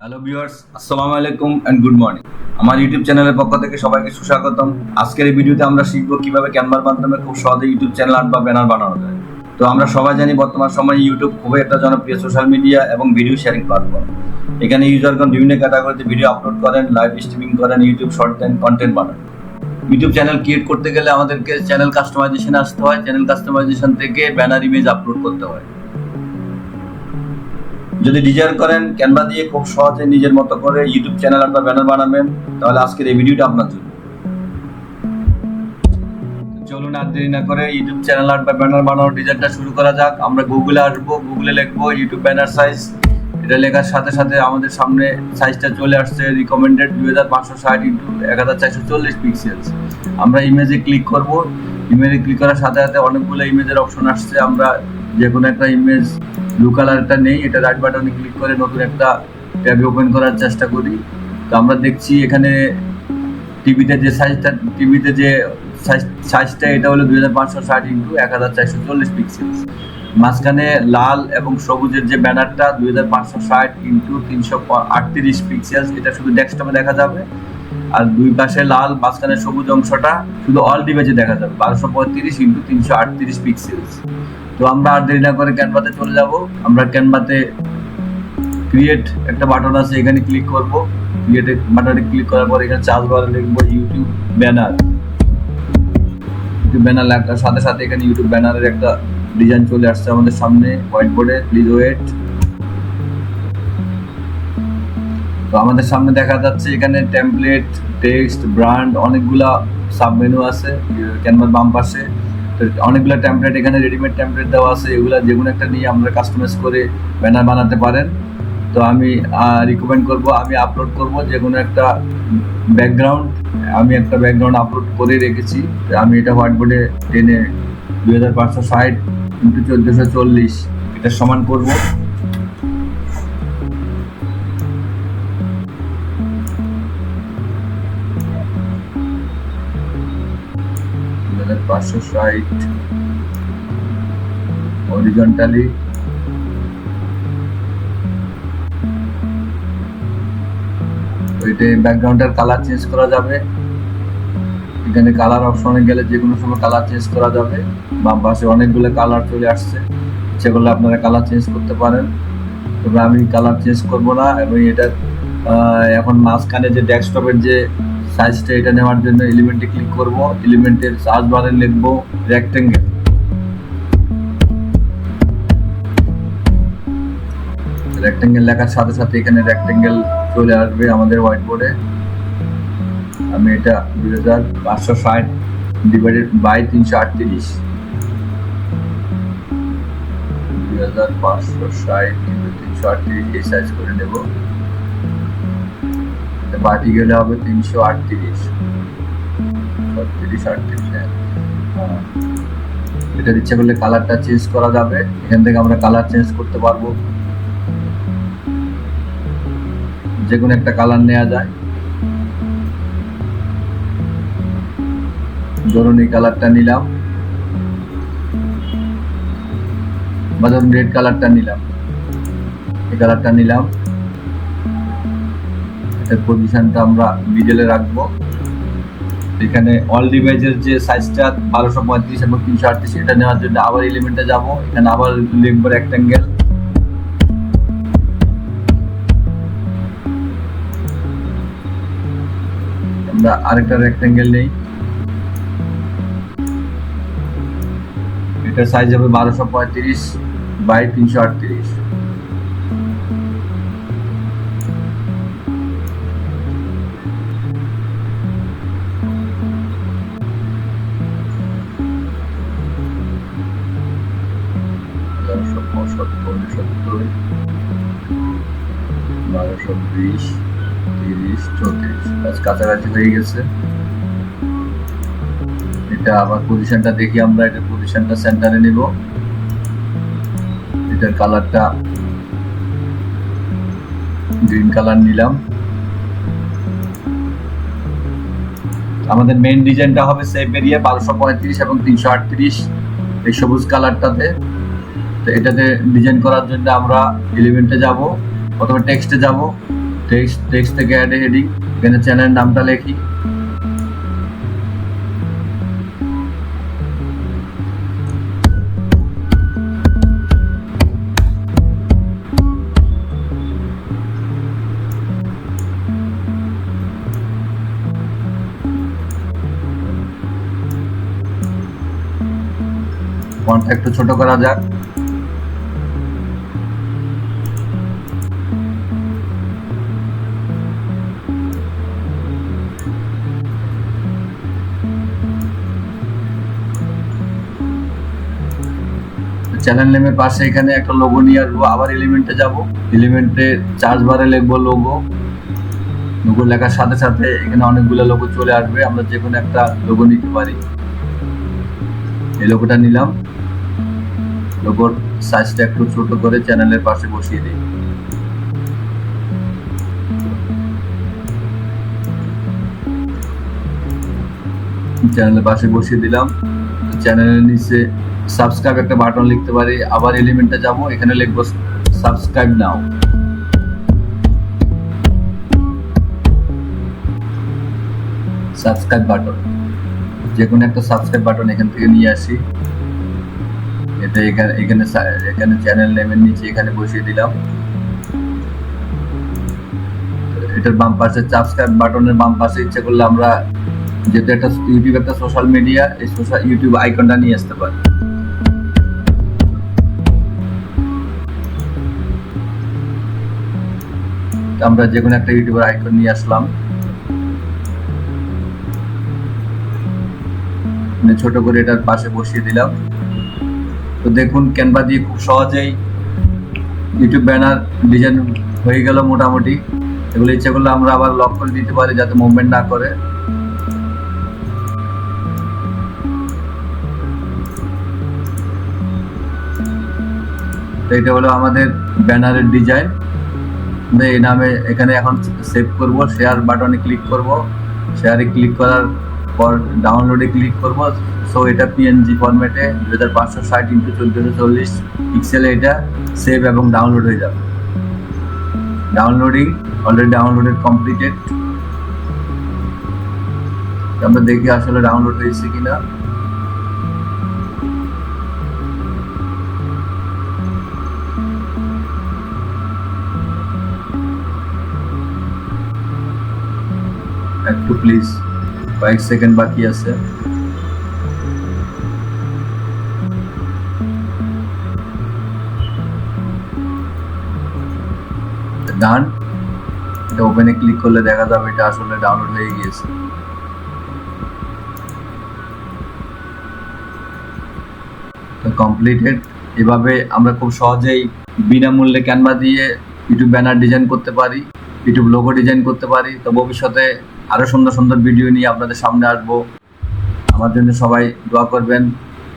Hello viewers, আসসালামু আলাইকুম and good morning. আমার ইউটিউব চ্যানেলের পক্ষ থেকে সবাইকে সুস্বাগতম। আজকের এই ভিডিওতে আমরা শিখব কিভাবে ক্যানভার মাধ্যমে খুব সহজে ইউটিউব চ্যানেল আর্ট বা ব্যানার বানানো যায়। তো আমরা সবাই জানি বর্তমান সময়ে ইউটিউব খুবই একটা জনপ্রিয় সোশ্যাল মিডিয়া এবং ভিডিও শেয়ারিং প্ল্যাটফর্ম। এখানে ইউজারগণ বিভিন্ন ক্যাটাগরিতে ভিডিও আপলোড করেন, লাইভ স্ট্রিমিং করেন, ইউটিউব শর্ট দেন, কন্টেন্ট বানান। ইউটিউব চ্যানেল ক্রিয়েট করতে গেলে আমাদেরকে চ্যানেল কাস্টমাইজেশনে আসতে হয়। চ্যানেল কাস্টমাইজেশন থেকে ব্যানার ইমেজ আপলোড করতে হয়। যদি ডিজাইন করেন ক্যানভা দিয়ে খুব সহজে নিজের মতো করে ইউটিউব চ্যানেল আর ব্যানার বানাবেন, তাহলে আজকের এই ভিডিওটা আপনার জন্য। চলুন আর দেরি না করে ইউটিউব চ্যানেল আর ব্যানার বানানোর ডিজাইনটা শুরু করা যাক। আমরা গুগলে আসবো, গুগলে লিখবো ইউটিউব ব্যানার সাইজ। এটা লেখার সাথে সাথে আমাদের সামনে সাইজটা চলে আসছে, রিকমেন্ডেড 2560 ইন্টু 1440 পিক্সেলস। আমরা ইমেজে ক্লিক করব। ইমেজে ক্লিক করার সাথে সাথে অনেকগুলো ইমেজের অপশন আসছে। আমরা যে কোনো একটা ইমেজ, ব্লু কালারটা নেই, এটা রাইট বাটনে ক্লিক করে নতুন একটা ট্যাব ওপেন করার চেষ্টা করি। তো আমরা দেখছি এখানে টিভিতে যে সাইজটা এটা হলো 2560 ইন্টু 1440 পিক্সেলস। মাঝখানে লাল এবং সবুজের যে ব্যানারটা 2560 ইন্টু 338 পিক্সেলস, এটা শুধু ডেস্কটপে দেখা যাবে। আর দুই পাশে লাল, মাঝখানে সবুজ অংশটা শুধু অল ডিভাইসে দেখা যাবে 1235 ইন্টু 338 পিক্সেলস। তো আমরা আর দেরি না করে ক্যানভাতে চলে যাব। আমরা ক্যানভাতে ক্রিয়েট একটা বাটন আছে, এখানে ক্লিক করব। ক্রিয়েট বাটনে ক্লিক করার পর এখানে সার্চ বারে লিখব ইউটিউব ব্যানার। ইউটিউব ব্যানার লেখার সাথে সাথে এখানে ইউটিউব ব্যানারের একটা ডিজাইন চলে আসছে আমাদের সামনে হোয়াইট বোর্ডে। Please wait. তো আমাদের সামনে দেখা যাচ্ছে এখানে টেমপ্লেট, টেক্সট, ব্র্যান্ড, অনেকগুলা সাব মেনু আছে ক্যানভার বাম পাশে। অনেকগুলো টেমপ্লেট এখানে রেডিমেড টেমপ্লেট দেওয়া আছে, এগুলা যে কোনো একটা নিয়ে আমরা কাস্টমাইজ করে ব্যানার বানাতে পারেন। তো আমি রিকমেন্ড করব, আমি আপলোড করব যে কোনো একটা ব্যাকগ্রাউন্ড। আমি একটা ব্যাকগ্রাউন্ড আপলোড করে রেখেছি। আমি এটা হোয়াইট বোর্ডে টেনে 2560 ইন্টু 1440 এটা সমান করব। 2560 হরিজন্টালি। ওইটাই ব্যাকগ্রাউন্ডের কালার চেঞ্জ করা যাবে। এখানে কালার অপশনে গেলে যে কোনো সময় কালার চেঞ্জ করা যাবে। বাম পাশে অনেকগুলো কালার চলে আসছে, সেগুলো আপনারা কালার চেঞ্জ করতে পারেন। তবে আমি কালার চেঞ্জ করব না। এবং এটা এখন মাঝখানে যে ডেস্কটপের যে সাইজটা, এটা নেওয়ার জন্য এলিমেন্টে ক্লিক করব। এলিমেন্টের সার্চ বারে লিখব রেক্টেঙ্গেল। রেক্টেঙ্গেল লেখার সাথে সাথে এখানে রেক্টেঙ্গেল চলে আসবে আমাদের হোয়াইট বোর্ডে। আমি এটা 2560 ডিভাইডেড বাই 338, 2560 ইন্টু 338 এই সাইজ করে নেব। বাটি গেলে হবে 338, 38। এটা ইচ্ছা করলে কালারটা চেঞ্জ করা যাবে। এখান থেকে আমরা কালার চেঞ্জ করতে পারবো, যে কোনো একটা কালার নেওয়া যায়। ধরুন এই কালারটা নিলাম, বা ধরুন রেড কালারটা নিলাম, এই কালারটা নিলাম। এটার পজিশনটা আমরা মিডলে রাখবো। এখানে অল ডিভাইসের যে সাইজটা 1235 এবং 338, এটা নেওয়ার জন্য আবার এলিমেন্টে যাব। এখানে আবার লিখব রেক্টেঙ্গেল। আমরা আরেকটা রেক্টেঙ্গেল নেই, এটার সাইজ হবে 1235 বাই 338। কাছাকাছি হয়ে গেছে। এটা আবার পজিশনটা দেখি, আমরা এটার পজিশনটা সেন্টারে নিব। এটার কালারটা গ্রিন কালার নিলাম। আমাদের মেইন ডিজাইনটা হবে সেভ এরিয়া 1235 এবং 338 এই সবুজ কালারটাতে। তো এটাতে ডিজাইন করার জন্য আমরা এলিমেন্টে যাব, অথবা টেক্সটে যাব। টেক্সট থেকে অ্যাড হেডিং, এখানে চ্যানেলের নামটা লিখি, ফন্টটা একটু ছোট করা যাক। চ্যানেল নেমের পাশে এখানে একটা লোগো নিয়ে আসবো, আবার এলিমেন্টে যাব, এলিমেন্টে সার্চ বারে লিখবো লোগো। লোগো লেখার সাথে সাথে এখানে অনেকগুলো লোগো চলে আসবে, আমরা যে কোনো একটা লোগো নিতে পারি। এই লোগোটা নিলাম, লোগোর সাইজটা একটু ছোট করে চ্যানেলের পাশে বসিয়ে দিই। চ্যানেলের পাশে বসিয়ে দিলাম। চ্যানেলের নিচে সাবস্ক্রাইব একটা বাটন লিখতে পারি, আবার এলিমেন্টে যাব, এখানে লিখবো সাবস্ক্রাইব নাও। সাবস্ক্রাইব বাটন, যে কোনো একটা সাবস্ক্রাইব বাটন এখান থেকে নিয়ে আসি, এটা এখানে চ্যানেল নেমের নিচে এখানে বসিয়ে দিলাম। এটার বাম পাশে সাবস্ক্রাইব বাটনের বাম পাশে ইচ্ছে করলে আমরা, যেহেতু একটা ইউটিউব একটা সোশ্যাল মিডিয়া, এই সোশ্যাল ইউটিউব আইকনটা নিয়ে আসতে পারি। আমরা যে কোনো একটা ইউটিউবের আইকন নিয়ে আসলাম, ছোট করে এটার পাশে বসিয়ে দিলাম। তো দেখুন ক্যানভা দিয়ে খুব সহজেই ইউটিউব ব্যানার ডিজাইন হয়ে গেল মোটামুটি। এগুলো ইচ্ছে করলে আমরা আবার লক করে দিতে পারি যাতে মুভমেন্ট না করে। এটা হলো আমাদের ব্যানারের ডিজাইন। এই নামে এখানে এখন সেভ করব, শেয়ার বাটনে ক্লিক করব, শেয়ারে ক্লিক করার পর ডাউনলোডে ক্লিক করব। সো এটা পিএনজি ফরম্যাটে 2560x1440 পিক্সেলে এটা সেভ এবং ডাউনলোড হয়ে যাবে। Downloading already downloaded completed. আমরা দেখি আসলে ডাউনলোড হয়েছে কিনা। একটু প্লিজ, কয়েক সেকেন্ড বাকি আছে। ডান, এটা ওপেনে ক্লিক করলে দেখা যাবে এটা আসলে ডাউনলোড হয়ে গিয়েছে। কমপ্লিটেড। এভাবে আমরা খুব সহজেই বিনামূল্যে ক্যানভা দিয়ে ইউটিউব ব্যানার ডিজাইন করতে পারি, ইউটিউব লোগো ডিজাইন করতে পারি। তো ভবিষ্যতে আরো সুন্দর সুন্দর ভিডিও নিয়ে আপনাদের সামনে আসবো। আমার জন্য সবাই দোয়া করবেন।